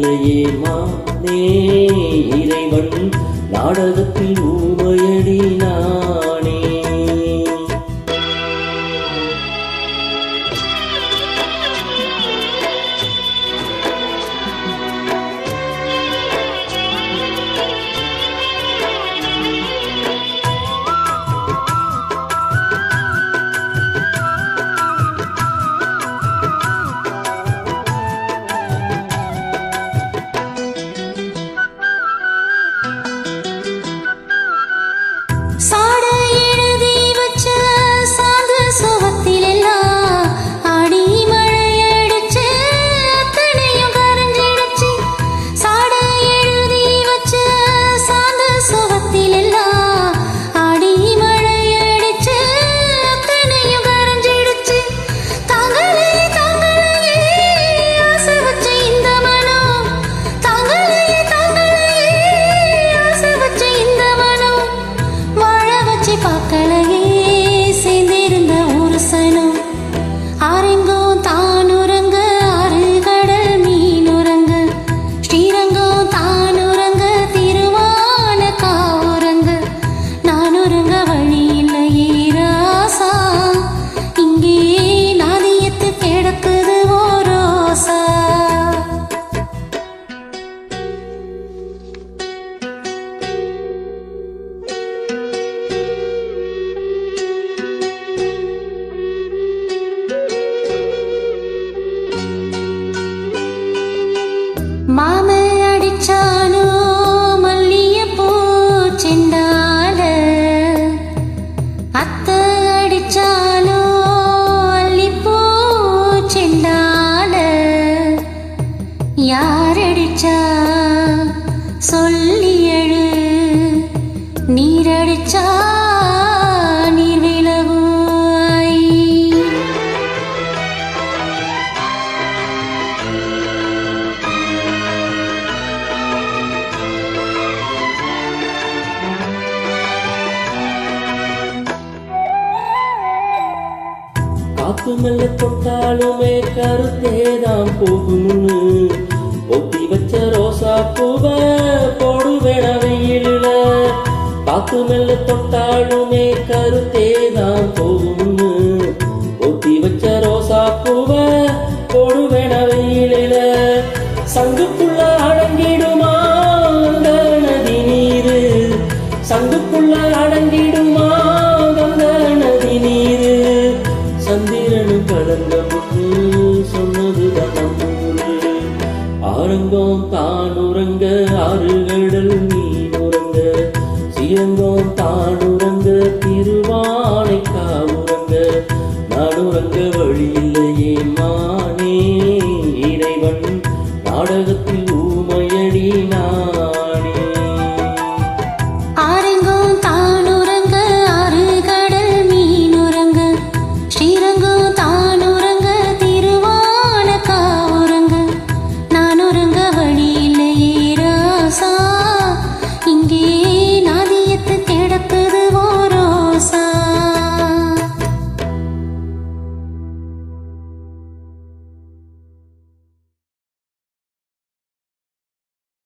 இல்லையே மானே இறைவன் நாடகத்தில் ஊமையடி நானே. மாம அடிச்சானோ மல்லியப்பூ செண்டால, அத்த அடிச்சானோ அல்லிப்பூ செண்டால, யாரடிச்சா சொல்லி எழு, நீரடிச்சா நீர் விலவாய். காத்து மெல்ல தொட்டாலுமே கருத்தேதான் போகும்னு ஒத்தி வச்ச ரோசா பூவ போடுவேட வெயிலுல. காத்து மெல்ல தொட்டாலுமே கருத்தேதான் போகும்னு ஒத்தி வச்ச ரோசா பூவ போடுவேட வெயிலுல. சங்குக்குள்ள அடங்கிடுமா அந்த நதி நீரு, சங்குக்குள்ள அடங்கிடுமா அந்த நதி நீரு. சந்திரனு கடந்த முன்னு சொன்னதுதான் நம்மூரு. ஆரங்கம் தான் உறங்க ஆறுகடல் நீர் உறங்க, சிரங்கம் தான் உறங்க திருவானைக்கா உறங்க, நான் உறங்க